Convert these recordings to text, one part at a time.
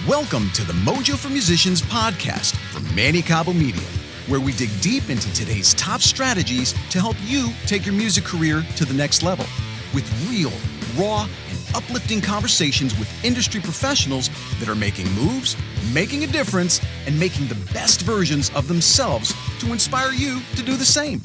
Welcome to the Mojo for Musicians podcast from Manny Cabo Media, where we dig deep into today's top strategies to help you take your music career to the next level with real, raw, and uplifting conversations with industry professionals that are making moves, making a difference, and making the best versions of themselves to inspire you to do the same.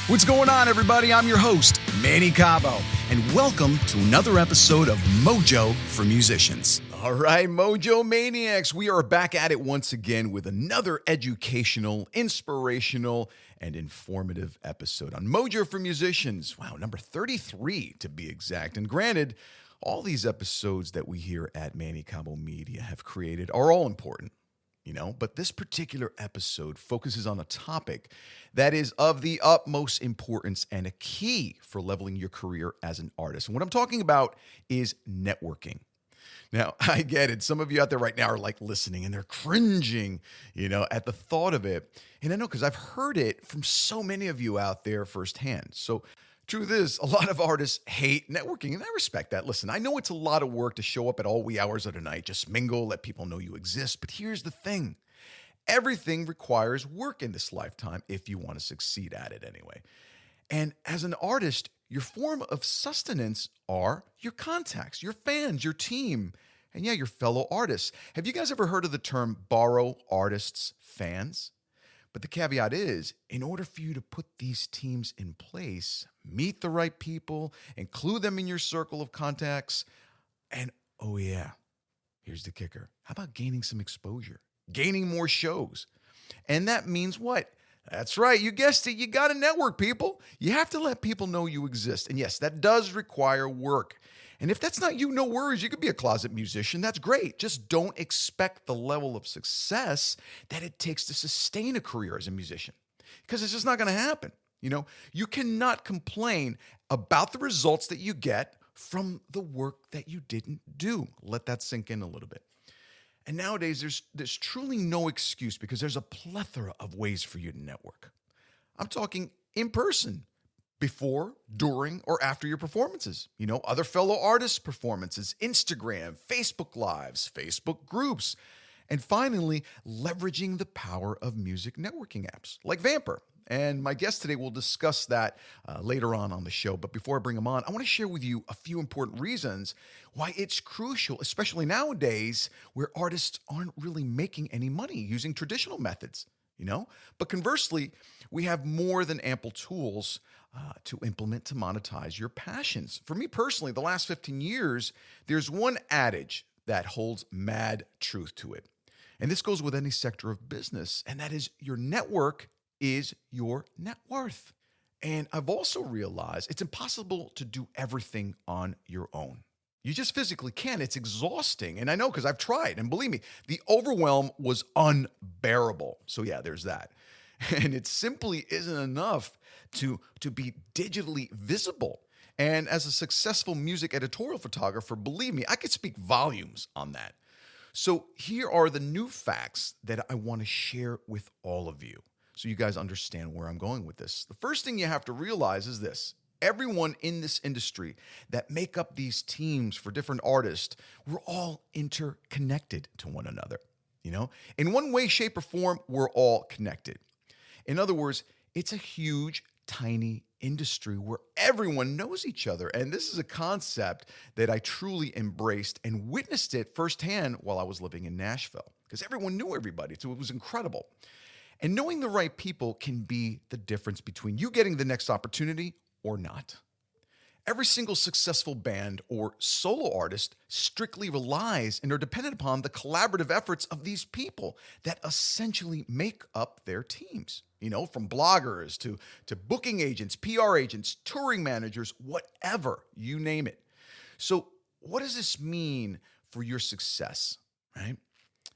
What's going on, everybody? I'm your host, Manny Cabo, and welcome to another episode of Mojo for Musicians. All right, Mojo Maniacs, we are back at it once again with another educational, inspirational, and informative episode on Mojo for Musicians. Wow, number 33 to be exact. And granted, all these episodes that we here at Manny Cabo Media have created are all important, but this particular episode focuses on a topic that is of the utmost importance and a key for leveling your career as an artist. And what I'm talking about is networking. Now, I get it. Some of you out there right now are like listening and they're cringing, at the thought of it. And I know because I've heard it from so many of you out there firsthand. So truth is, a lot of artists hate networking, and I respect that. Listen, I know it's a lot of work to show up at all wee hours of the night, just mingle, let people know you exist. But here's the thing. Everything requires work in this lifetime if you want to succeed at it anyway. And as an artist, your form of sustenance are your contacts, your fans, your team, and your fellow artists. Have you guys ever heard of the term borrow artists' fans? But the caveat is, in order for you to put these teams in place, meet the right people, include them in your circle of contacts, and here's the kicker. How about gaining some exposure, gaining more shows? And that means what? That's right. You guessed it. You got to network, people. You have to let people know you exist. And yes, that does require work. And if that's not you, no worries. You could be a closet musician. That's great. Just don't expect the level of success that it takes to sustain a career as a musician, because it's just not going to happen. You cannot complain about the results that you get from the work that you didn't do. Let that sink in a little bit. And nowadays, there's truly no excuse, because there's a plethora of ways for you to network. I'm talking in person, before, during, or after your performances. Other fellow artists' performances, Instagram, Facebook Lives, Facebook groups, and finally, leveraging the power of music networking apps like VAMPR. And my guest today will discuss that later on the show. But before I bring him on, I want to share with you a few important reasons why it's crucial, especially nowadays where artists aren't really making any money using traditional methods, But conversely, we have more than ample tools to implement to monetize your passions. For me personally, the last 15 years, there's one adage that holds mad truth to it. And this goes with any sector of business, and that is your network is your net worth. And I've also realized it's impossible to do everything on your own. You just physically can't. It's exhausting. And I know, because I've tried. And believe me, the overwhelm was unbearable. So there's that. And it simply isn't enough to be digitally visible. And as a successful music editorial photographer, believe me, I could speak volumes on that. So here are the new facts that I want to share with all of you, so you guys understand where I'm going with this. The first thing you have to realize is this. Everyone in this industry that make up these teams for different artists, we're all interconnected to one another. In one way, shape, or form, we're all connected. In other words, it's a huge, tiny industry where everyone knows each other. And this is a concept that I truly embraced and witnessed it firsthand while I was living in Nashville, because everyone knew everybody. So it was incredible. And knowing the right people can be the difference between you getting the next opportunity or not. Every single successful band or solo artist strictly relies and are dependent upon the collaborative efforts of these people that essentially make up their teams. From bloggers to booking agents, PR agents, touring managers, whatever, you name it. So what does this mean for your success, right?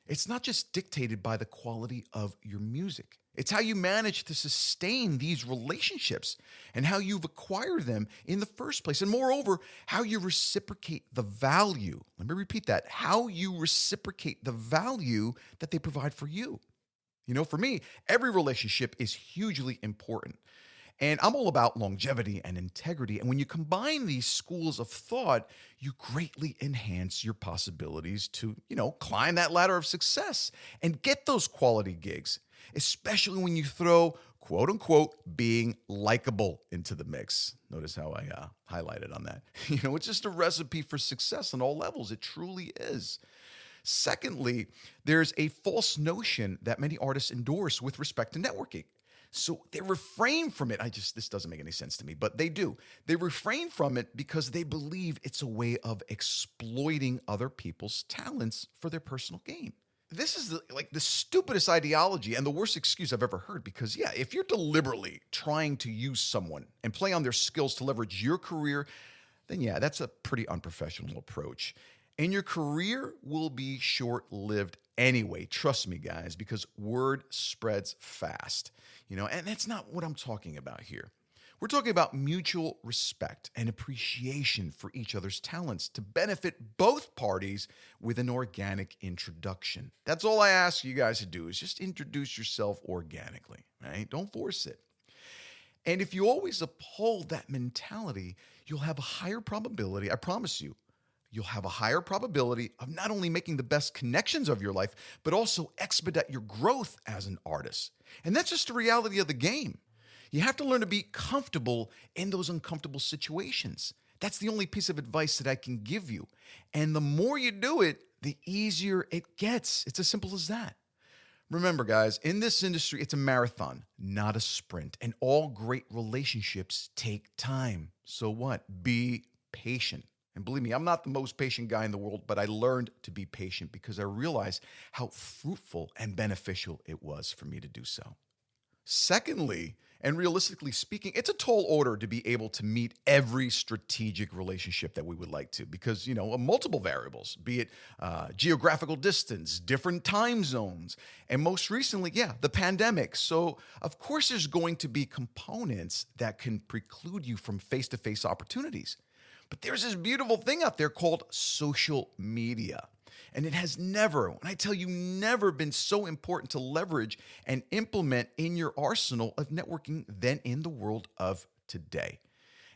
It's not just dictated by the quality of your music. It's how you manage to sustain these relationships and how you've acquired them in the first place. And moreover, how you reciprocate the value. Let me repeat that. How you reciprocate the value that they provide for you. For me, every relationship is hugely important. And I'm all about longevity and integrity. And when you combine these schools of thought, you greatly enhance your possibilities to, climb that ladder of success and get those quality gigs, especially when you throw quote unquote being likable into the mix. Notice how I highlighted on that. It's just a recipe for success on all levels. It truly is. Secondly, there's a false notion that many artists endorse with respect to networking. So they refrain from it. This doesn't make any sense to me, but they do. They refrain from it because they believe it's a way of exploiting other people's talents for their personal gain. This is the stupidest ideology and the worst excuse I've ever heard because, if you're deliberately trying to use someone and play on their skills to leverage your career, then that's a pretty unprofessional approach. And your career will be short-lived anyway. Trust me, guys, because word spreads fast. And that's not what I'm talking about here. We're talking about mutual respect and appreciation for each other's talents to benefit both parties with an organic introduction. That's all I ask you guys to do is just introduce yourself organically, right? Don't force it. And if you always uphold that mentality, you'll have a higher probability, I promise you, you'll have a higher probability of not only making the best connections of your life, but also expedite your growth as an artist. And that's just the reality of the game. You have to learn to be comfortable in those uncomfortable situations. That's the only piece of advice that I can give you. And the more you do it, the easier it gets. It's as simple as that. Remember, guys, in this industry, it's a marathon, not a sprint. And all great relationships take time. So what? Be patient. And believe me, I'm not the most patient guy in the world, but I learned to be patient because I realized how fruitful and beneficial it was for me to do so. Secondly, and realistically speaking, it's a tall order to be able to meet every strategic relationship that we would like to because, multiple variables, be it geographical distance, different time zones, and most recently, the pandemic. So, of course, there's going to be components that can preclude you from face-to-face opportunities. But there's this beautiful thing out there called social media. And it has never, when I tell you never, been so important to leverage and implement in your arsenal of networking than in the world of today.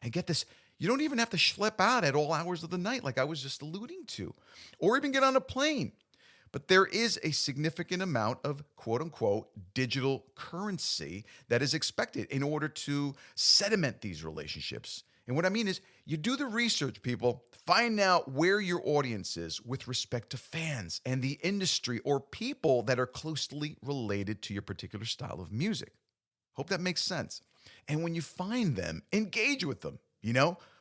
And get this, you don't even have to schlep out at all hours of the night like I was just alluding to, or even get on a plane. But there is a significant amount of quote unquote digital currency that is expected in order to sediment these relationships. And what I mean is you do the research, people. Find out where your audience is with respect to fans and the industry or people that are closely related to your particular style of music. Hope that makes sense. And when you find them, engage with them,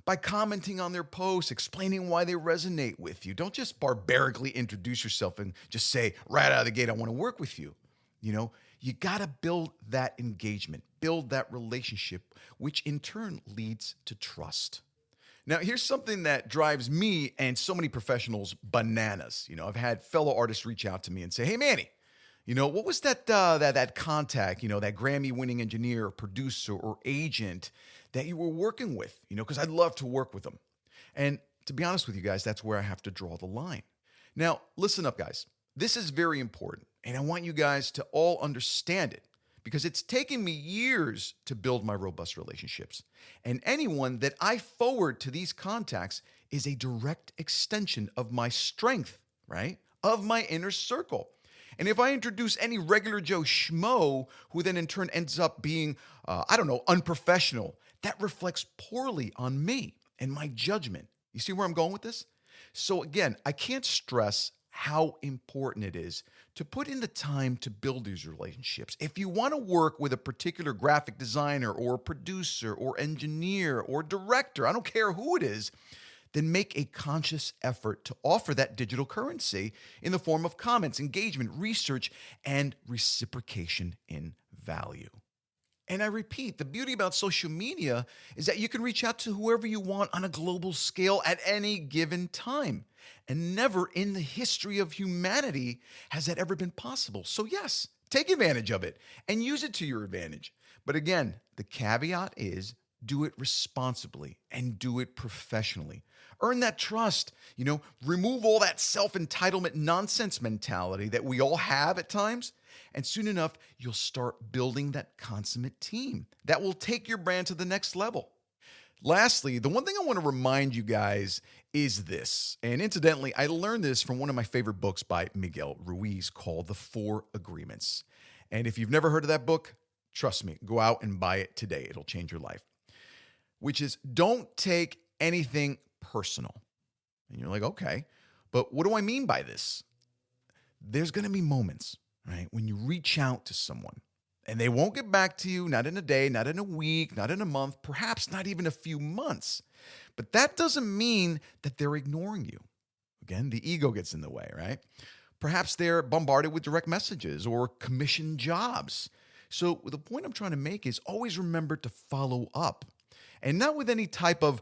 by commenting on their posts, explaining why they resonate with you. Don't just barbarically introduce yourself and just say right out of the gate, I want to work with you. You got to build that engagement, build that relationship, which in turn leads to trust. Now, here's something that drives me and so many professionals bananas. I've had fellow artists reach out to me and say, hey, Manny, what was that contact, that Grammy-winning engineer, or producer, or agent that you were working with? Because I'd love to work with them. And to be honest with you guys, that's where I have to draw the line. Now, listen up, guys. This is very important, and I want you guys to all understand it because it's taken me years to build my robust relationships. And anyone that I forward to these contacts is a direct extension of my strength, right? Of my inner circle. And if I introduce any regular Joe schmo who then in turn ends up being, unprofessional, that reflects poorly on me and my judgment. You see where I'm going with this? So again, I can't stress how important it is to put in the time to build these relationships. If you want to work with a particular graphic designer or producer or engineer or director, I don't care who it is, then make a conscious effort to offer that digital currency in the form of comments, engagement, research, and reciprocation in value. And I repeat, the beauty about social media is that you can reach out to whoever you want on a global scale at any given time. And never in the history of humanity has that ever been possible. So yes, take advantage of it and use it to your advantage. But again, the caveat is do it responsibly and do it professionally. Earn that trust, remove all that self-entitlement nonsense mentality that we all have at times And soon enough, you'll start building that consummate team that will take your brand to the next level. Lastly, the one thing I want to remind you guys is this. And incidentally, I learned this from one of my favorite books by Miguel Ruiz called The 4 Agreements. And if you've never heard of that book, trust me, go out and buy it today. It'll change your life. Which is, don't take anything personal. And you're like, okay, but what do I mean by this? There's going to be moments, right, when you reach out to someone and they won't get back to you, not in a day, not in a week, not in a month, perhaps not even a few months. But that doesn't mean that they're ignoring you. Again, the ego gets in the way, right? Perhaps they're bombarded with direct messages or commission jobs. So the point I'm trying to make is always remember to follow up. And not with any type of,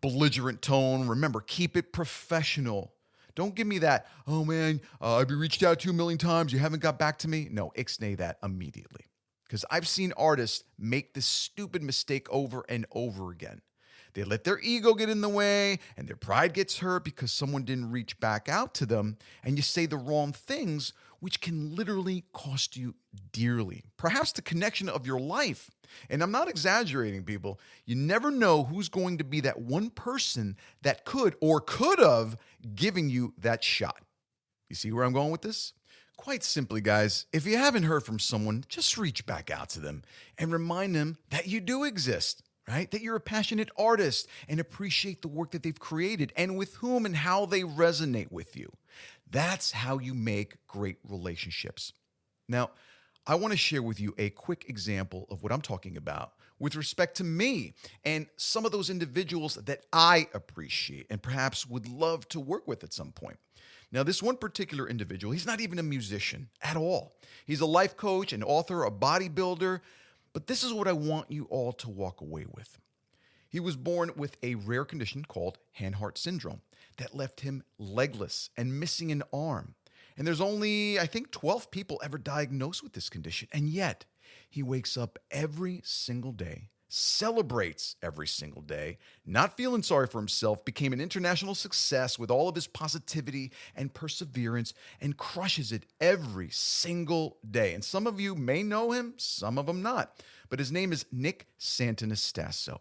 belligerent tone. Remember, keep it professional. Don't give me that, oh man, I've been reached out to 1 million times, you haven't got back to me. No, ixnay that immediately. Because I've seen artists make this stupid mistake over and over again. They let their ego get in the way and their pride gets hurt because someone didn't reach back out to them, and you say the wrong things, which can literally cost you dearly. Perhaps the connection of your life. And I'm not exaggerating, people. You never know who's going to be that one person that could have given you that shot. You see where I'm going with this? Quite simply, guys, if you haven't heard from someone, just reach back out to them and remind them that you do exist, right? That you're a passionate artist and appreciate the work that they've created and with whom and how they resonate with you. That's how you make great relationships. Now, I want to share with you a quick example of what I'm talking about with respect to me and some of those individuals that I appreciate and perhaps would love to work with at some point. Now, this one particular individual, he's not even a musician at all. He's a life coach, an author, a bodybuilder, but this is what I want you all to walk away with. He was born with a rare condition called hand-heart syndrome that left him legless and missing an arm. And there's only, I think, 12 people ever diagnosed with this condition. And yet, he wakes up every single day, celebrates every single day, not feeling sorry for himself, became an international success with all of his positivity and perseverance, and crushes it every single day. And some of you may know him, some of them not. But his name is Nick Santanastasso.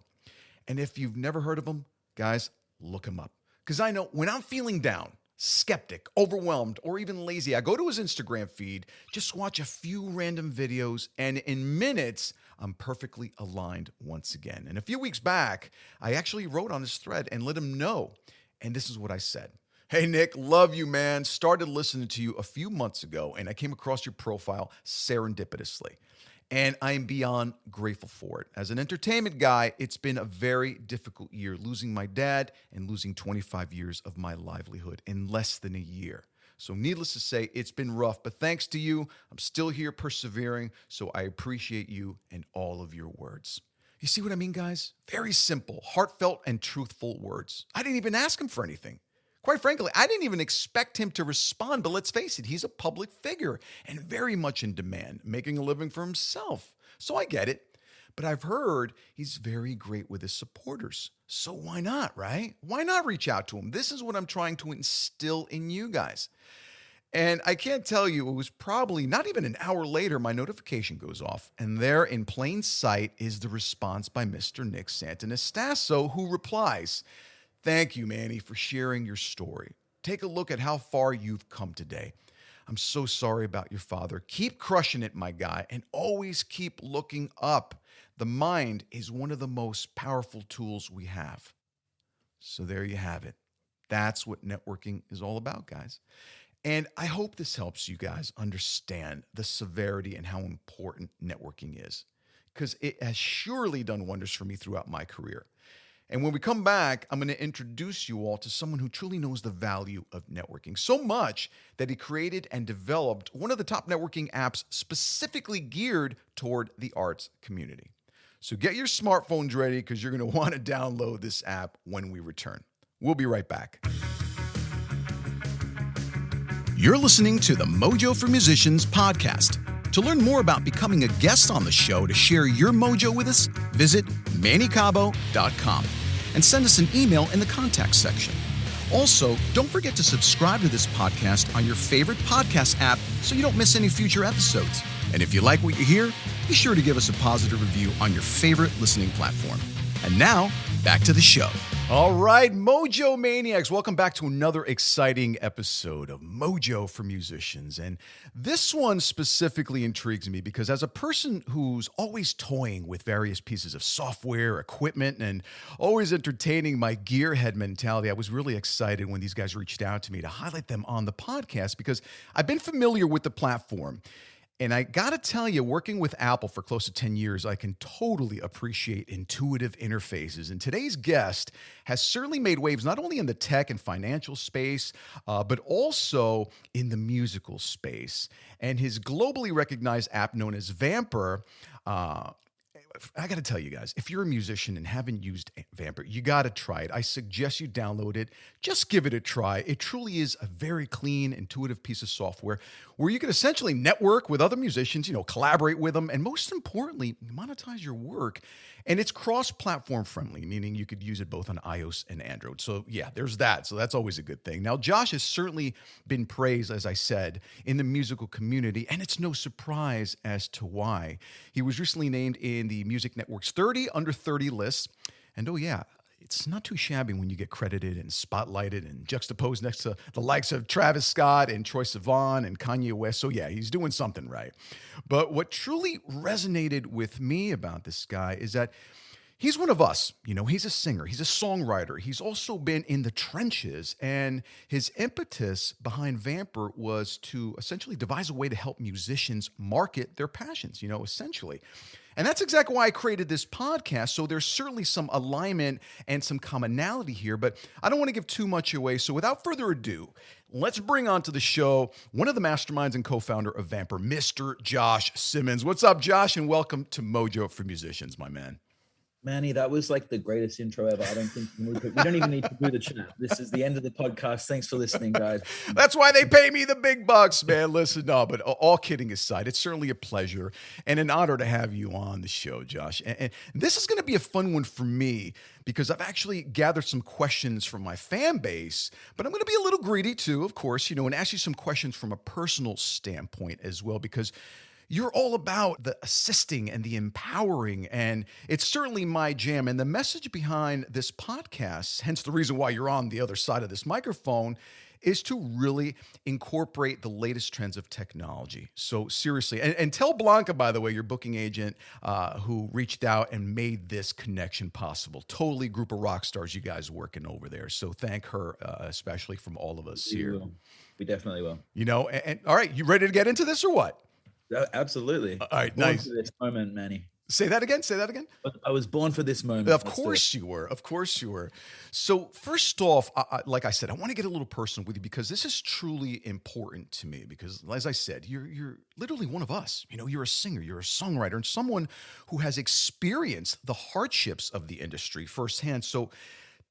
And if you've never heard of him, guys, look him up. Because I know when I'm feeling down, skeptic, overwhelmed, or even lazy, I go to his Instagram feed, just watch a few random videos, and in minutes, I'm perfectly aligned once again. And a few weeks back, I actually wrote on his thread and let him know. And this is what I said. Hey, Nick, love you, man. Started listening to you a few months ago, and I came across your profile serendipitously. And I am beyond grateful for it. As an entertainment guy, it's been a very difficult year, losing my dad and losing 25 years of my livelihood in less than a year. So needless to say, it's been rough, but thanks to you, I'm still here persevering, so I appreciate you and all of your words. You see what I mean, guys? Very simple, heartfelt, and truthful words. I didn't even ask him for anything. Quite frankly, I didn't even expect him to respond, but let's face it, he's a public figure and very much in demand, making a living for himself. So I get it. But I've heard he's very great with his supporters. So why not, right? Why not reach out to him? This is what I'm trying to instill in you guys. And I can't tell you, it was probably not even an hour later, my notification goes off. And there in plain sight is the response by Mr. Nick Santanastasso, who replies, "Thank you, Manny, for sharing your story. Take a look at how far you've come today. I'm so sorry about your father. Keep crushing it, my guy, and always keep looking up. The mind is one of the most powerful tools we have." So there you have it. That's what networking is all about, guys. And I hope this helps you guys understand the severity and how important networking is, because it has surely done wonders for me throughout my career. And when we come back, I'm going to introduce you all to someone who truly knows the value of networking, so much that he created and developed one of the top networking apps specifically geared toward the arts community. So get your smartphones ready, because you're going to want to download this app when we return. We'll be right back. You're listening to the Mojo for Musicians podcast. To learn more about becoming a guest on the show to share your mojo with us, visit mannycabo.com and send us an email in the contact section. Also, don't forget to subscribe to this podcast on your favorite podcast app so you don't miss any future episodes. And if you like what you hear, be sure to give us a positive review on your favorite listening platform. And now, back to the show. All right, Mojo Maniacs, welcome back to another exciting episode of Mojo for Musicians. And this one specifically intrigues me because as a person who's always toying with various pieces of software, equipment, and always entertaining my gearhead mentality, I was really excited when these guys reached out to me to highlight them on the podcast because I've been familiar with the platform. And I got to tell you, working with Apple for close to 10 years, I can totally appreciate intuitive interfaces. And today's guest has certainly made waves, not only in the tech and financial space, but also in the musical space. And his globally recognized app known as VAMPR, I got to tell you guys, if you're a musician and haven't used VAMPR, you got to try it. I suggest you download it. Just give it a try. It truly is a very clean, intuitive piece of software where you can essentially network with other musicians, collaborate with them, and most importantly, monetize your work. And it's cross-platform friendly, meaning you could use it both on iOS and Android. So yeah, there's that. So that's always a good thing. Now, Josh has certainly been praised, as I said, in the musical community, and it's no surprise as to why. He was recently named in the Music Network's 30 Under 30 list. And oh yeah, it's not too shabby when you get credited and spotlighted and juxtaposed next to the likes of Travis Scott and Troye Sivan and Kanye West. So yeah, he's doing something right. But what truly resonated with me about this guy is that he's one of us. He's a singer. He's a songwriter. He's also been in the trenches. And his impetus behind VAMPR was to essentially devise a way to help musicians market their passions, essentially. And that's exactly why I created this podcast. So there's certainly some alignment and some commonality here, but I don't want to give too much away. So without further ado, let's bring on to the show one of the masterminds and co-founder of VAMPR, Mr. Josh Simmons. What's up, Josh? And welcome to Mojo for Musicians, my man. Manny, that was like the greatest intro ever. I don't think we don't even need to do the chat. This is the end of the podcast. Thanks for listening, guys. That's why they pay me the big bucks, man. Listen, no, but all kidding aside, it's certainly a pleasure and an honor to have you on the show, Josh. And this is going to be a fun one for me because I've actually gathered some questions from my fan base, but I'm going to be a little greedy too, of course, and ask you some questions from a personal standpoint as well, because you're all about the assisting and the empowering, and it's certainly my jam. And the message behind this podcast, hence the reason why you're on the other side of this microphone, is to really incorporate the latest trends of technology. So seriously, and tell Blanca, by the way, your booking agent, who reached out and made this connection possible. Totally group of rock stars you guys working over there. So thank her, especially from all of us here. We definitely will. And all right, you ready to get into this or what? Absolutely. All right, born nice. For this moment, Manny. Say that again. I was born for this moment. Of course you were. Of course you were. So first off, like I said, I want to get a little personal with you because this is truly important to me because, as I said, you're literally one of us. You're a singer, you're a songwriter, and someone who has experienced the hardships of the industry firsthand. So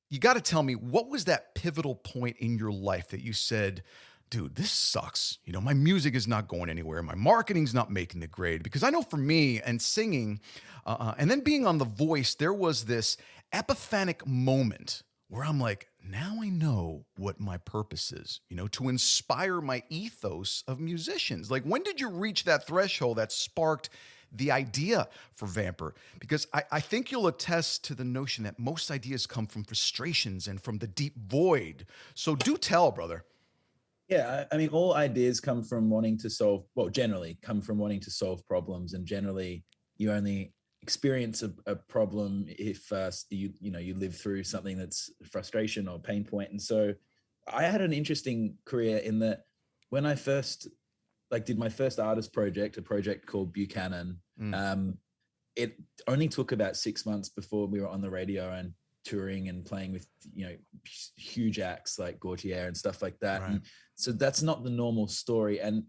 you got to tell me, what was that pivotal point in your life that you said, dude, this sucks. My music is not going anywhere. My marketing's not making the grade. Because I know for me and singing and then being on The Voice, there was this epiphanic moment where I'm like, now I know what my purpose is, to inspire my ethos of musicians. Like, when did you reach that threshold that sparked the idea for VAMPR? Because I think you'll attest to the notion that most ideas come from frustrations and from the deep void. So do tell, brother. Yeah, I mean, all ideas come from wanting to solve, generally come from wanting to solve problems. And generally, you only experience a problem if you live through something that's frustration or pain point. And so I had an interesting career in that when I first did my first artist project, a project called Buchanan, it only took about 6 months before we were on the radio and touring and playing with huge acts like Gautier and stuff like that. Right. And so that's not the normal story. And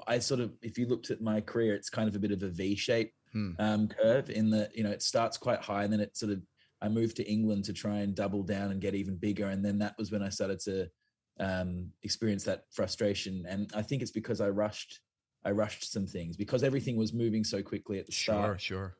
I sort of, if you looked at my career, it's kind of a bit of a V-shape curve in that, it starts quite high and then it sort of, I moved to England to try and double down and get even bigger. And then that was when I started to experience that frustration. And I think it's because I rushed some things because everything was moving so quickly at the start. Sure.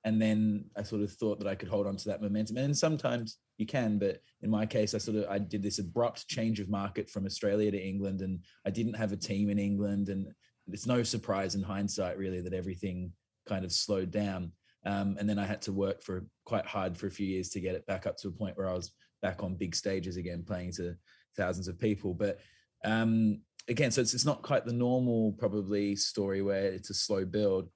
And then I sort of thought that I could hold on to that momentum. And sometimes you can, but in my case, I did this abrupt change of market from Australia to England, and I didn't have a team in England. And it's no surprise in hindsight, really, that everything kind of slowed down. And then I had to work quite hard for a few years to get it back up to a point where I was back on big stages again, playing to thousands of people. But again, so it's not quite the normal probably story where it's a slow build.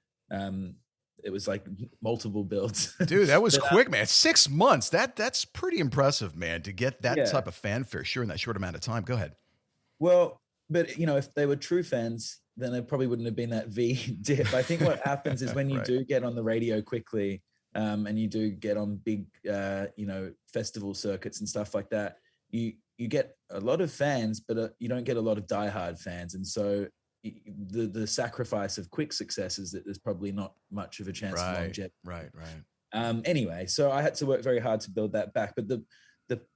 It was like multiple builds. Dude, that was quick, man. 6 months. That's pretty impressive, man, to get that type of fanfare, sure, in that short amount of time. Go ahead. Well, but if they were true fans, then there probably wouldn't have been that V dip. I think what happens is when you do get on the radio quickly, and you do get on big, festival circuits and stuff like that, you get a lot of fans, but you don't get a lot of diehard fans. And so the sacrifice of quick success is that there's probably not much of a chance of longevity. Right. Anyway, so I had to work very hard to build that back. But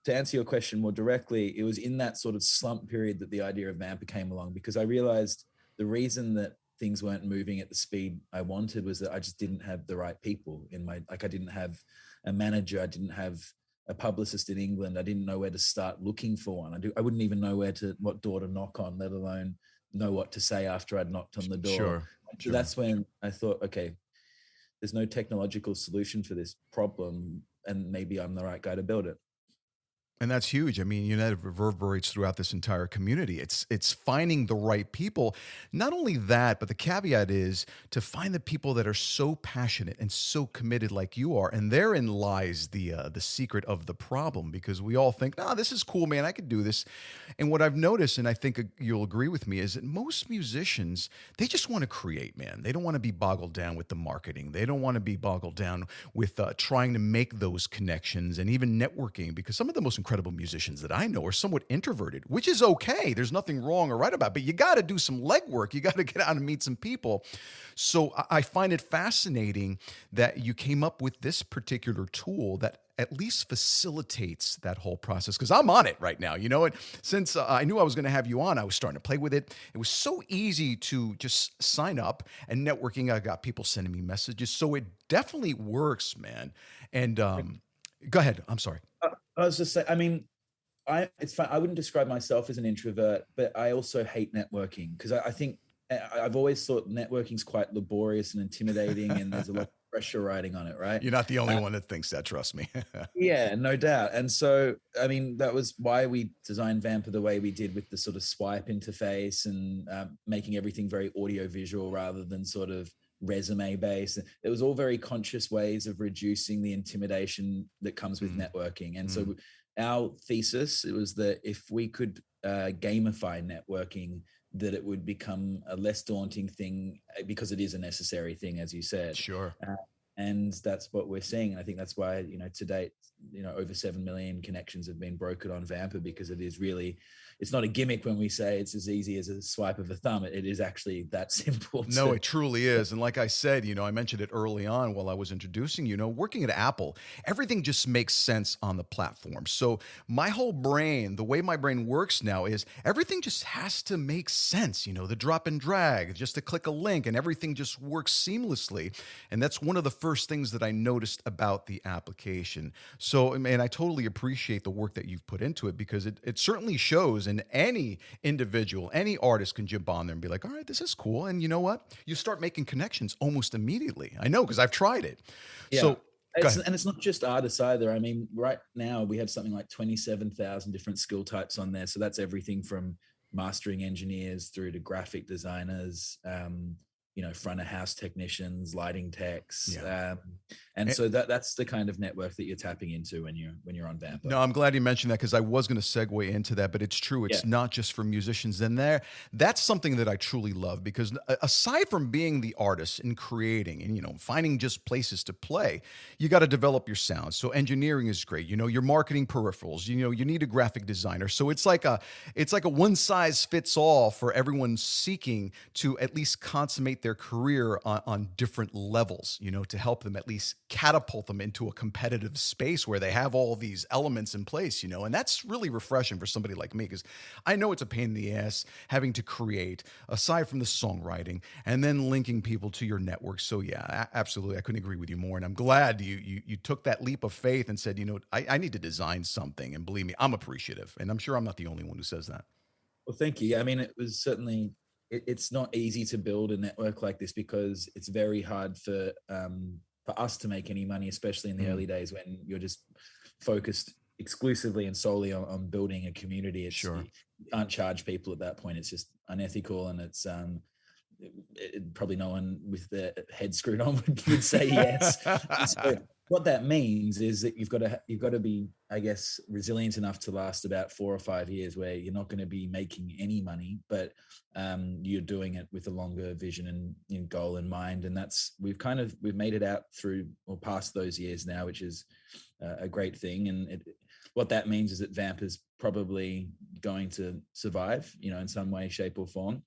to answer your question more directly, it was in that sort of slump period that the idea of VAMPR came along, because I realized the reason that things weren't moving at the speed I wanted was that I just didn't have the right people I didn't have a manager. I didn't have a publicist in England. I didn't know where to start looking for one. I wouldn't even know what door to knock on, let alone know what to say after I'd knocked on the door. Sure. So that's when I thought, okay, there's no technological solution for this problem, and maybe I'm the right guy to build it. And that's huge. I mean, that reverberates throughout this entire community. It's finding the right people. Not only that, but the caveat is to find the people that are so passionate and so committed like you are. And therein lies the secret of the problem, because we all think, this is cool, man, I could do this. And what I've noticed, and I think you'll agree with me, is that most musicians, they just want to create, man. They don't want to be boggled down with the marketing. They don't want to be boggled down with trying to make those connections and even networking, because some of the most incredible musicians that I know are somewhat introverted, which is okay. There's nothing wrong or right about it, but you got to do some legwork. You got to get out and meet some people. So I find it fascinating that you came up with this particular tool that at least facilitates that whole process, because I'm on it right now, and since I knew I was going to have you on, I was starting to play with it. It was so easy to just sign up, and networking, I got people sending me messages, so it definitely works, man. And go ahead. I'm sorry. I was just saying, I mean, it's fun. I wouldn't describe myself as an introvert, but I also hate networking, because I think I've always thought networking's quite laborious and intimidating, and there's a lot of pressure riding on it, right? You're not the only one that thinks that, trust me. Yeah, no doubt. And so, I mean, that was why we designed VAMPR the way we did, with the sort of swipe interface and making everything very audio visual rather than sort of resume based. It was all very conscious ways of reducing the intimidation that comes with networking. And so our thesis, it was that if we could gamify networking, that it would become a less daunting thing, because it is a necessary thing, as you said. Sure. And that's what we're seeing. And I think that's why, to date, over 7 million connections have been brokered on VAMPR, because it is really, it's not a gimmick when we say it's as easy as a swipe of a thumb. It is actually that simple. No, it truly is. And like I said, I mentioned it early on while I was introducing you, working at Apple, everything just makes sense on the platform. So my whole brain, the way my brain works now is everything just has to make sense, the drop and drag, just to click a link, and everything just works seamlessly. And that's one of the first things that I noticed about the application. So, and I totally appreciate the work that you've put into it, because it certainly shows, and any individual, any artist can jump on there and be like, all right, this is cool. And you know what? You start making connections almost immediately. I know, because I've tried it. Yeah. So, and it's not just artists either. I mean, right now we have something like 27,000 different skill types on there. So that's everything from mastering engineers through to graphic designers, front of house technicians, lighting techs. And so that's the kind of network that you're tapping into when you're on VAMPR. No, I'm glad you mentioned that, because I was going to segue into that, but it's true. It's not just for musicians. And that's something that I truly love, because aside from being the artist and creating and, finding just places to play, you got to develop your sound. So engineering is great. Your marketing peripherals, you need a graphic designer. So it's like a one size fits all for everyone seeking to at least consummate their their career on different levels, to help them at least catapult them into a competitive space where they have all these elements in place, and that's really refreshing for somebody like me, because I know it's a pain in the ass having to create, aside from the songwriting, and then linking people to your network. So yeah, absolutely. I couldn't agree with you more. And I'm glad you took that leap of faith and said, I need to design something. And believe me, I'm appreciative. And I'm sure I'm not the only one who says that. Well, thank you. I mean, it was certainly, it's not easy to build a network like this because it's very hard for us to make any money, especially in the early days when you're just focused exclusively and solely on building a community. It's, Sure. You can't charge people at that point. It's just unethical, and it's probably no one with their head screwed on would say yes. So what that means is that you've got to be, I guess, resilient enough to last about 4 or 5 years, where you're not going to be making any money, but you're doing it with a longer vision and goal in mind. And that's we've made it out through or past those years now, which is a great thing. And what that means is that VAMPR is probably going to survive, in some way, shape, or form.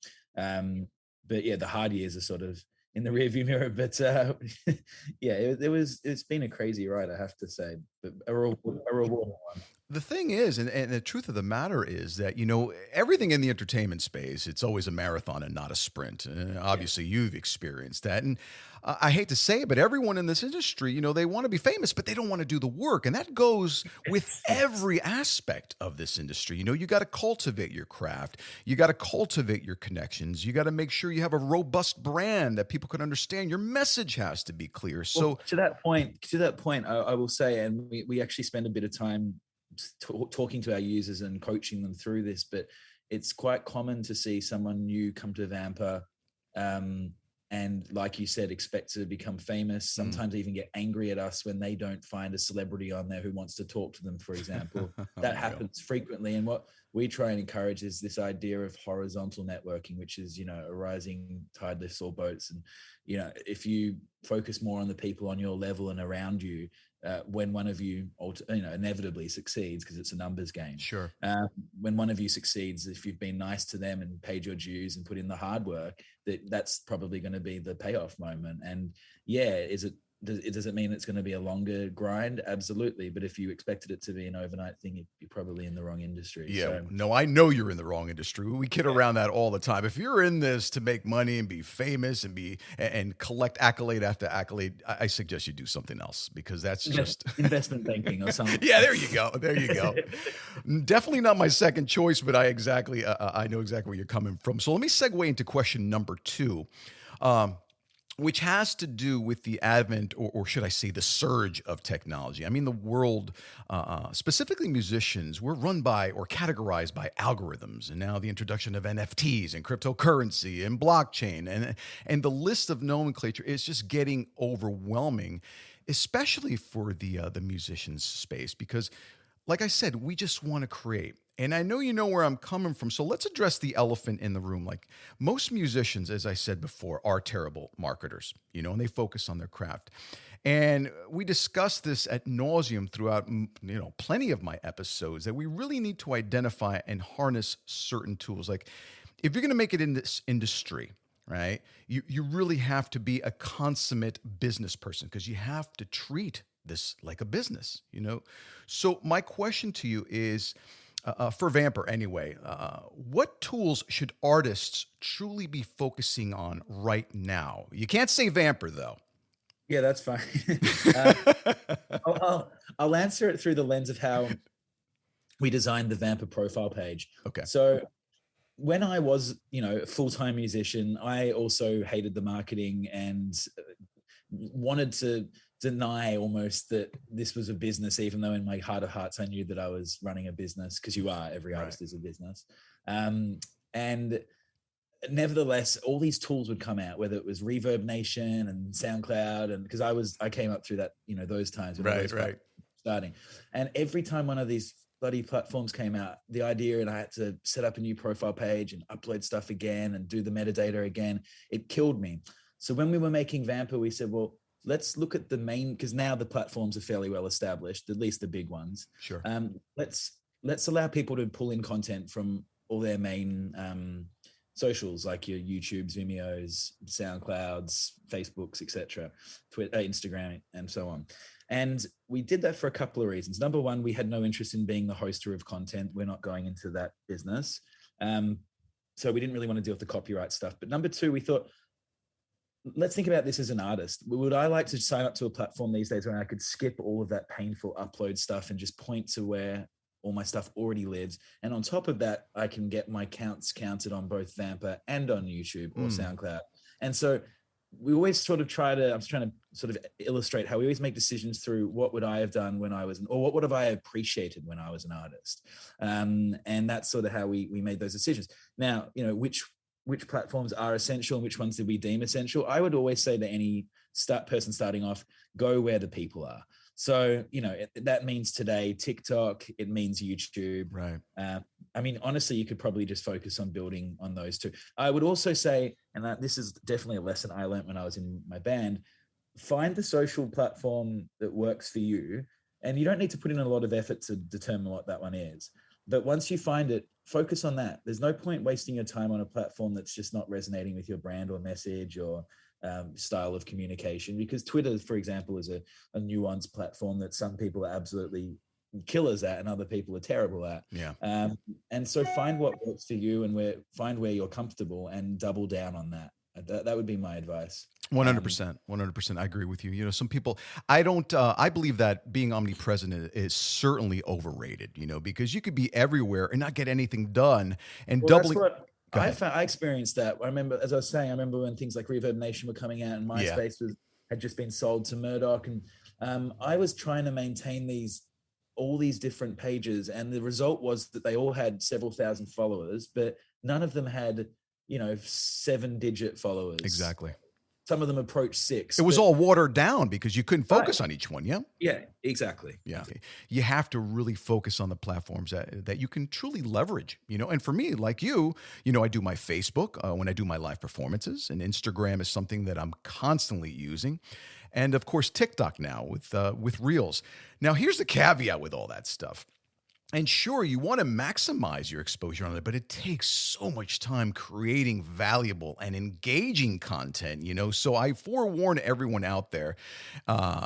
But yeah, the hard years are sort of in the rearview mirror. But yeah, it's been a crazy ride, I have to say, but a rewarding one. The thing is, and the truth of the matter is that, everything in the entertainment space, it's always a marathon and not a sprint. And obviously, you've experienced that. And I hate to say it, but everyone in this industry, they want to be famous, but they don't want to do the work. And that goes with every aspect of this industry. You got to cultivate your craft. You got to cultivate your connections. You got to make sure you have a robust brand that people can understand. Your message has to be clear. So well, to that point, I will say, and we actually spend a bit of time talking to our users and coaching them through this, but it's quite common to see someone new come to VAMPR and, like you said, expect to become famous, sometimes even get angry at us when they don't find a celebrity on there who wants to talk to them, for example. That happens frequently. And what we try and encourage is this idea of horizontal networking, which is, a rising tide lifts all boats. And, if you focus more on the people on your level and around you, when one of you, inevitably succeeds, because it's a numbers game. Sure. When one of you succeeds, if you've been nice to them and paid your dues and put in the hard work, that's probably going to be the payoff moment. And yeah, does it mean it's going to be a longer grind? Absolutely. But if you expected it to be an overnight thing, you're probably in the wrong industry. Yeah, So, no, I know you're in the wrong industry. We kid around that all the time. If you're in this to make money and be famous and collect accolade after accolade, I suggest you do something else, because that's just investment banking or something. Yeah, there you go. There you go. Definitely not my second choice, but I know exactly where you're coming from. So let me segue into question number 2. Which has to do with the advent, or should I say the surge of technology. I mean, the world, specifically musicians, we're run by or categorized by algorithms, and now the introduction of NFTs and cryptocurrency and blockchain, and the list of nomenclature is just getting overwhelming, especially for the musicians space, because like I said, we just want to create. And I know you know where I'm coming from. So let's address the elephant in the room. Like, most musicians, as I said before, are terrible marketers, and they focus on their craft. And we discussed this ad nauseum throughout, plenty of my episodes, that we really need to identify and harness certain tools. Like, if you're going to make it in this industry, right, you really have to be a consummate business person, because you have to treat this like a business, So my question to you is, for VAMPR anyway, what tools should artists truly be focusing on right now? You can't say VAMPR, though. Yeah, that's fine. I'll answer it through the lens of how we designed the VAMPR profile page. Okay. So when I was, a full-time musician, I also hated the marketing and wanted to deny almost that this was a business, even though in my heart of hearts I knew that I was running a business, because every artist is a business. And nevertheless, all these tools would come out, whether it was Reverb Nation and SoundCloud, and because I came up through that, those times when I was starting. And every time one of these bloody platforms came out, the idea, and I had to set up a new profile page and upload stuff again and do the metadata again, it killed me. So when we were making VAMPR, we said, well, let's look at the main, because now the platforms are fairly well established, at least the big ones. Sure. Let's allow people to pull in content from all their main socials like your YouTubes, Vimeos, SoundClouds, Facebooks, etc., Twitter, Instagram, and so on. And we did that for a couple of reasons. Number one, we had no interest in being the hoster of content. We're not going into that business. So we didn't really want to deal with the copyright stuff. But number two, we thought, let's think about this as an artist. Would I like to sign up to a platform these days where I could skip all of that painful upload stuff and just point to where all my stuff already lives? And on top of that, I can get my counts counted on both VAMPR and on YouTube or SoundCloud. And so we always sort of I was trying to sort of illustrate how we always make decisions through what would I have done when I was, or what would have I appreciated when I was an artist? And that's sort of how we made those decisions. Now, which platforms are essential and which ones did we deem essential? I would always say to any person starting off, go where the people are. So, that means today TikTok, it means YouTube. Right. I mean, honestly, you could probably just focus on building on those two. I would also say, and this is definitely a lesson I learned when I was in my band, find the social platform that works for you. And you don't need to put in a lot of effort to determine what that one is. But once you find it, focus on that. There's no point wasting your time on a platform that's just not resonating with your brand or message or style of communication, because Twitter, for example, is a nuanced platform that some people are absolutely killers at and other people are terrible at. Yeah. And so find what works for you and find where you're comfortable and double down on that. That would be my advice. 100%. I agree with you. Some people, I believe that being omnipresent is certainly overrated, because you could be everywhere and not get anything done, and doubling. I experienced that. I remember, as I was saying, when things like Reverb Nation were coming out and MySpace had just been sold to Murdoch. And I was trying to maintain all these different pages. And the result was that they all had several thousand followers, but none of them had, 7-digit followers. Exactly. Some of them approached 6. It was all watered down because you couldn't focus on each one. Yeah. Yeah, exactly. Yeah. You have to really focus on the platforms that you can truly leverage, and for me, like you, I do my Facebook when I do my live performances, and Instagram is something that I'm constantly using. And of course, TikTok now with Reels. Now, here's the caveat with all that stuff. And sure, you want to maximize your exposure on it, but it takes so much time creating valuable and engaging content, So I forewarn everyone out there,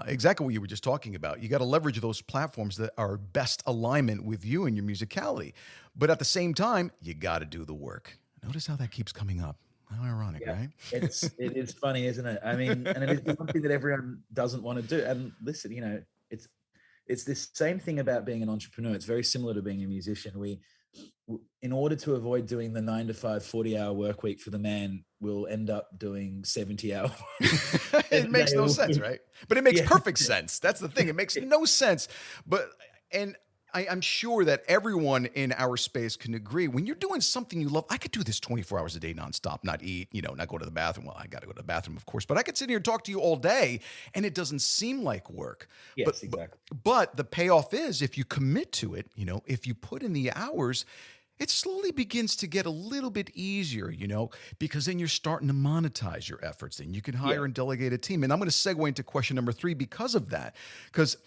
exactly what you were just talking about. You got to leverage those platforms that are best alignment with you and your musicality. But at the same time, you got to do the work. Notice how that keeps coming up. How ironic, right? It is funny, isn't it? I mean, and it is one thing that everyone doesn't want to do. And listen, it's this same thing about being an entrepreneur. It's very similar to being a musician. In order to avoid doing the 9-to-5 40-hour work week for the man, we'll end up doing 70-hour. It makes no sense, right? But it makes perfect sense. That's the thing. It makes no sense. And I'm sure that everyone in our space can agree. When you're doing something you love, I could do this 24 hours a day nonstop, not eat, not go to the bathroom. Well, I got to go to the bathroom, of course, but I could sit here and talk to you all day and it doesn't seem like work. Yes, exactly. But the payoff is, if you commit to it, if you put in the hours, it slowly begins to get a little bit easier, because then you're starting to monetize your efforts and you can hire and delegate a team. And I'm going to segue into question number 3 because of that, because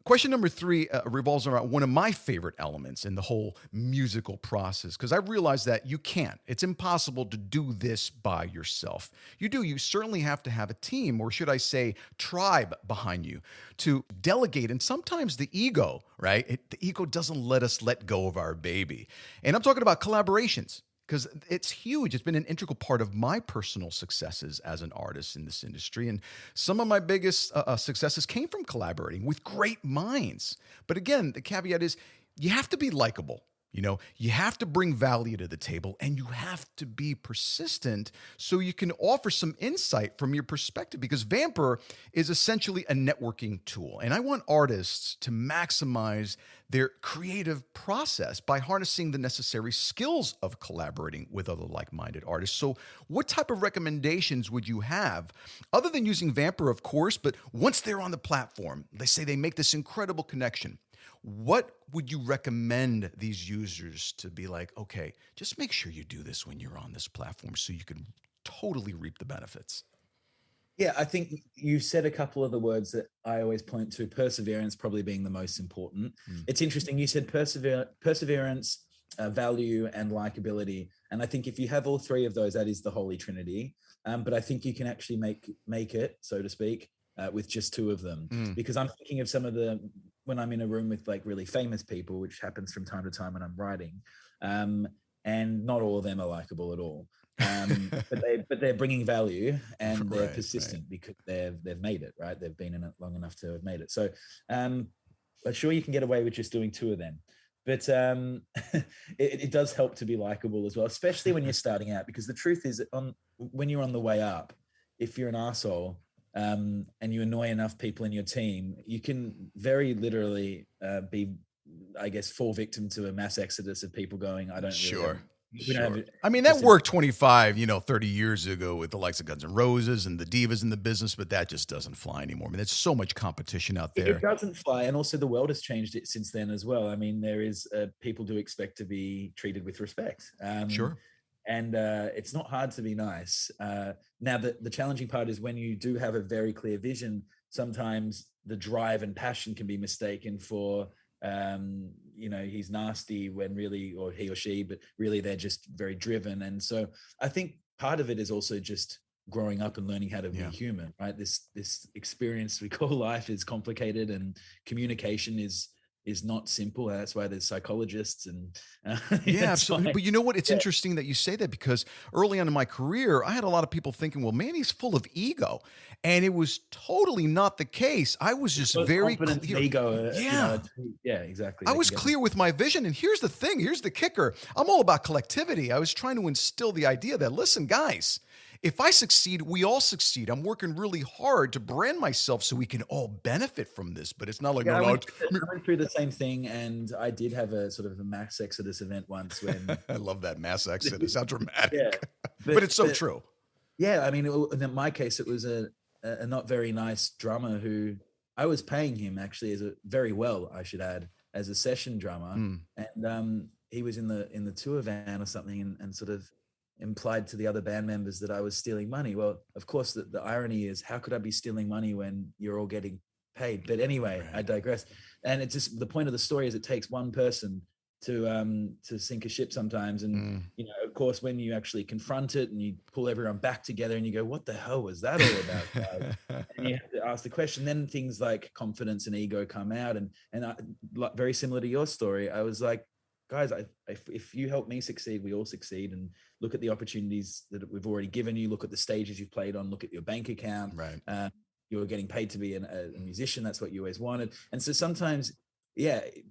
question number 3 revolves around one of my favorite elements in the whole musical process, because I realized that you can't. It's impossible to do this by yourself. You certainly have to have a team, or should I say tribe behind you to delegate. And sometimes the ego, right? The ego doesn't let us let go of our baby. And I'm talking about collaborations, because it's huge. It's been an integral part of my personal successes as an artist in this industry. And some of my biggest successes came from collaborating with great minds. But again, the caveat is you have to be likable. You have to bring value to the table, and you have to be persistent so you can offer some insight from your perspective, because VAMPR is essentially a networking tool. And I want artists to maximize their creative process by harnessing the necessary skills of collaborating with other like-minded artists. So what type of recommendations would you have, other than using VAMPR, of course, but once they're on the platform, they say they make this incredible connection. What would you recommend these users to be like, okay, just make sure you do this when you're on this platform so you can totally reap the benefits? Yeah, I think you said a couple of the words that I always point to, perseverance probably being the most important. It's interesting. You said perseverance, value, and likability. And I think if you have all three of those, that is the holy trinity. But I think you can actually make it, so to speak, with just two of them. Because I'm thinking of some of when I'm in a room with like really famous people, which happens from time to time when I'm writing, and not all of them are likable at all. But they're bringing value, and they're persistent because they've made it, right? They've been in it long enough to have made it. So but sure, you can get away with just doing two of them. But it does help to be likable as well, especially when you're starting out, because the truth is that when you're on the way up, if you're an arsehole and you annoy enough people in your team, you can very literally be, I guess, fall victim to a mass exodus of people going, I don't really have, Sure. I mean, that worked 25, 30 years ago with the likes of Guns N' Roses and the divas in the business, but that just doesn't fly anymore. I mean, there's so much competition out there. It doesn't fly. And also the world has changed it since then as well. I mean, there is, people do expect to be treated with respect. Sure. And it's not hard to be nice. Now, the challenging part is when you do have a very clear vision, sometimes the drive and passion can be mistaken for, he's nasty when really, or he or she, but really they're just very driven. And so I think part of it is also just growing up and learning how to be human, right? This experience we call life is complicated, and communication is not simple. That's why there's psychologists and absolutely. But you know what? It's interesting that you say that, because early on in my career, I had a lot of people thinking, well, Manny's full of ego. And it was totally not the case. I was just very clear. Ego. Exactly. I was clear with my vision. And here's the thing. Here's the kicker. I'm all about collectivity. I was trying to instill the idea that, listen, guys, if I succeed, we all succeed. I'm working really hard to brand myself so we can all benefit from this. But it's not like, I went through the same thing, and I did have a sort of a mass exodus event once when I love that, mass exodus. How dramatic. But it's so true. Yeah, I mean, in my case, it was a not very nice drummer who I was paying him actually very well, I should add, as a session drummer, and he was in the tour van or something, and sort of implied to the other band members that I was stealing money. Well, of course, the irony is, how could I be stealing money when you're all getting paid? But anyway, I digress. And it's just, the point of the story is it takes one person to sink a ship sometimes. And, of course, when you actually confront it and you pull everyone back together and you go, what the hell was that all about, guys? And you have to ask the question. Then things like confidence and ego come out. And very similar to your story, I was like, guys, if you help me succeed, we all succeed. And look at the opportunities that we've already given you. Look at the stages you've played on. Look at your bank account. Right. You're getting paid to be a musician. That's what you always wanted. And so sometimes,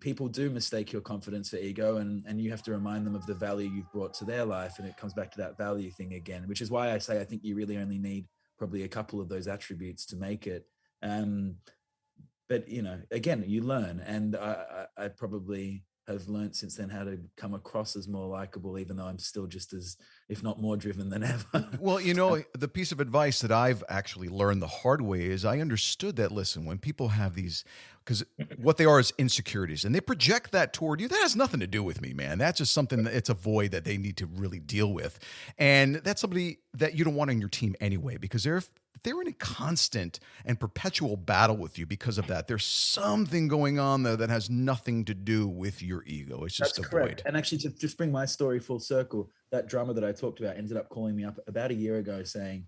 people do mistake your confidence for ego, and you have to remind them of the value you've brought to their life. And it comes back to that value thing again, which is why I say I think you really only need probably a couple of those attributes to make it. But again, you learn, and I probably have learned since then how to come across as more likable, even though I'm still just as, if not more driven than ever. Well, the piece of advice that I've actually learned the hard way is I understood that, listen, when people have these, because what they are is insecurities, and they project that toward you, that has nothing to do with me, man. That's just something it's a void that they need to really deal with. And that's somebody that you don't want on your team anyway, because if they're in a constant and perpetual battle with you because of that, there's something going on there that has nothing to do with your ego. It's just That's a correct. void. And actually, to just bring my story full circle, that drummer that I talked about ended up calling me up about a year ago saying,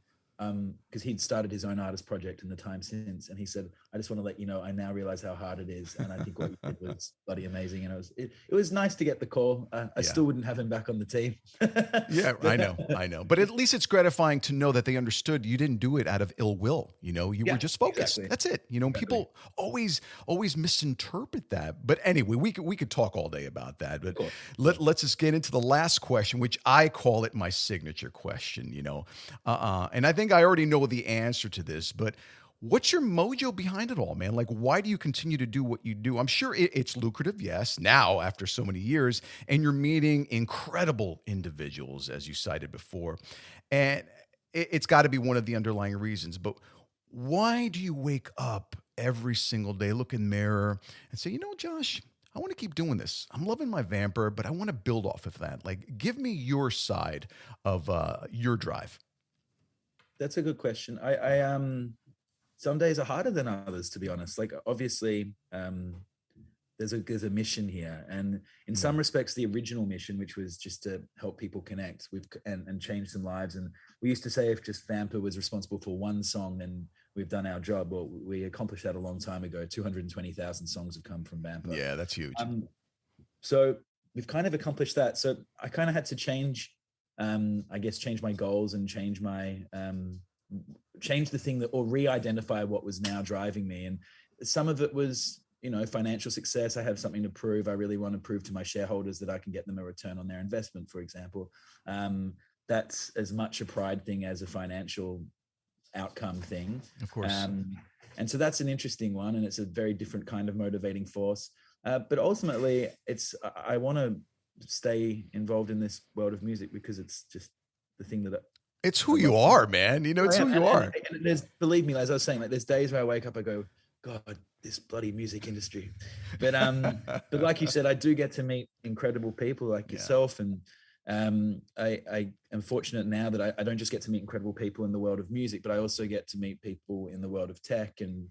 because he'd started his own artist project in the time since, and he said, I just want to let you know, I now realize how hard it is, and I think what you did was bloody amazing. And it was nice to get the call. I still wouldn't have him back on the team. Yeah, I know. But at least it's gratifying to know that they understood you didn't do it out of ill will. You were just focused. Exactly. That's it. Exactly. People always misinterpret that. But anyway, we could talk all day about that. But let's just get into the last question, which I call it my signature question. And I think I already know the answer to this, but what's your mojo behind it all, man? Like, why do you continue to do what you do? I'm sure it's lucrative, yes, now after so many years, and you're meeting incredible individuals, as you cited before. And it's got to be one of the underlying reasons. But why do you wake up every single day, look in the mirror, and say, Josh, I want to keep doing this. I'm loving my VAMPR, but I want to build off of that. Like, give me your side of your drive. That's a good question. I some days are harder than others, to be honest. Like, obviously, there's a mission here, and in some respects, the original mission, which was just to help people connect with and change some lives. And we used to say if just VAMPR was responsible for one song, then we've done our job. Well, we accomplished that a long time ago. 220,000 songs have come from VAMPR. Yeah, that's huge. So we've kind of accomplished that. So I kind of had to change, I guess, change my goals and change my change the thing that, or re-identify what was now driving me. And some of it was, financial success. I have something to prove. I really want to prove to my shareholders that I can get them a return on their investment, for example. That's as much a pride thing as a financial outcome thing. Of course. And so that's an interesting one, and it's a very different kind of motivating force. But ultimately, I want to stay involved in this world of music because it's just the thing that it's who you are, man. It's who you are. And there's, believe me, as I was saying, like there's days where I wake up, I go, God, this bloody music industry. But like you said, I do get to meet incredible people like yourself, and I am fortunate now that I don't just get to meet incredible people in the world of music, but I also get to meet people in the world of tech and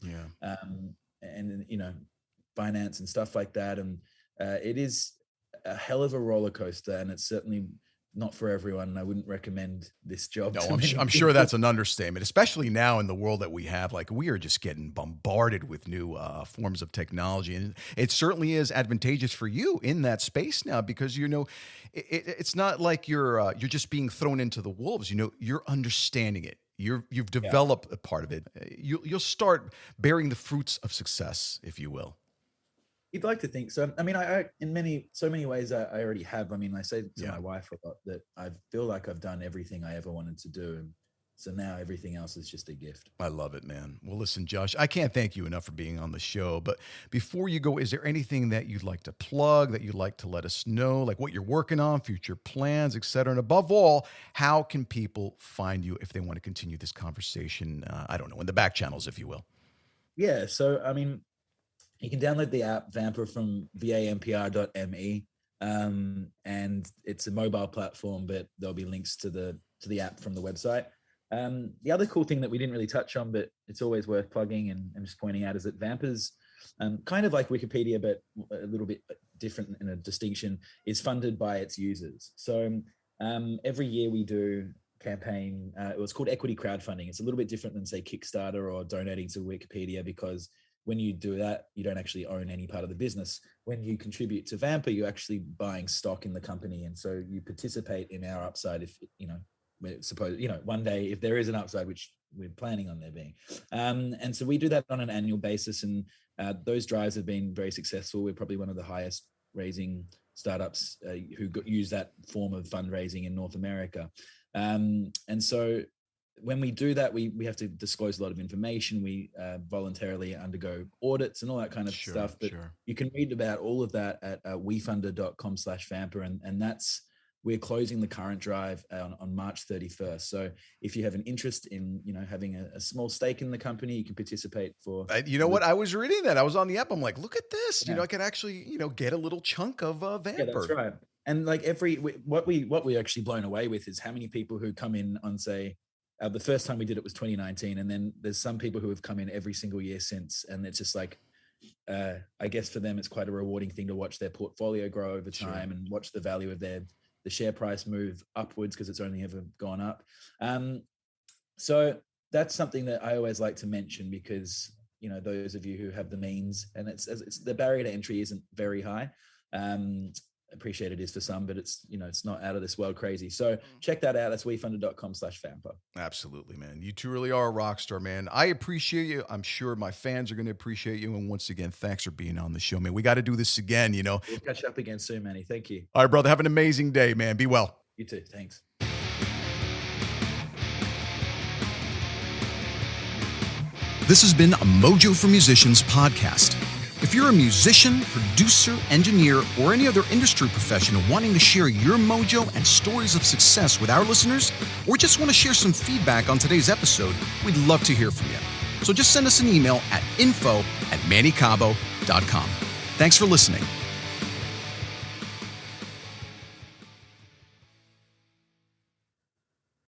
finance and stuff like that. And it is a hell of a roller coaster, and it's certainly not for everyone. I wouldn't recommend this job. No, I'm sure that's an understatement, especially now in the world that we have. Like, we are just getting bombarded with new forms of technology. And it certainly is advantageous for you in that space now, because, it's not like you're just being thrown into the wolves. You're understanding it. You've developed a part of it. You'll start bearing the fruits of success, if you will. You'd like to think so. I mean, I in so many ways I already have. I mean, I say to my wife a lot that I feel like I've done everything I ever wanted to do. And so now everything else is just a gift. I love it, man. Well, listen, Josh, I can't thank you enough for being on the show. But before you go, is there anything that you'd like to plug, that you'd like to let us know, like what you're working on, future plans, et cetera? And above all, how can people find you if they want to continue this conversation? I don't know, in the back channels, if you will. Yeah. So, I mean, you can download the app VAMPR from VAMPR.me, and it's a mobile platform, but there'll be links to the app from the website. The other cool thing that we didn't really touch on, but it's always worth plugging and just pointing out, is that VAMPR's kind of like Wikipedia, but a little bit different in a distinction, is funded by its users. So every year we do campaign. It was called equity crowdfunding. It's a little bit different than, say, Kickstarter or donating to Wikipedia, because when you do that, you don't actually own any part of the business. When you contribute to VAMPR, you're actually buying stock in the company. And so you participate in our upside if, one day, if there is an upside, which we're planning on there being. And so we do that on an annual basis. And those drives have been very successful. We're probably one of the highest raising startups who use that form of fundraising in North America. And so when we do that, we have to disclose a lot of information. We voluntarily undergo audits and all that kind of stuff. But you can read about all of that at wefunder.com/VAMPR. And that's, we're closing the current drive on March 31st. So if you have an interest in, having a small stake in the company, you can participate for. You know what? I was reading that. I was on the app. I'm like, look at this. I could actually, get a little chunk of VAMPR. Yeah, that's right. And like what we actually blown away with is how many people who come in on, say, the first time we did it was 2019. And then there's some people who have come in every single year since. And it's just like, I guess for them, it's quite a rewarding thing to watch their portfolio grow over time and watch the value of the share price move upwards, because it's only ever gone up. So that's something that I always like to mention, because, those of you who have the means, and it's the barrier to entry isn't very high. Appreciate it is for some, but it's not out of this world crazy. So check that out. That's wefunder.com/VAMPR. Absolutely, man. You two really are a rock star, man. I appreciate you. I'm sure my fans are going to appreciate you. And once again, thanks for being on the show, man. We got to do this again, We'll catch up again soon, Manny. Thank you. All right, brother. Have an amazing day, man. Be well. You too. Thanks. This has been a Mojo for Musicians podcast. If you're a musician, producer, engineer, or any other industry professional wanting to share your mojo and stories of success with our listeners, or just want to share some feedback on today's episode, we'd love to hear from you. So just send us an email at info@mannycabo.com. Thanks for listening.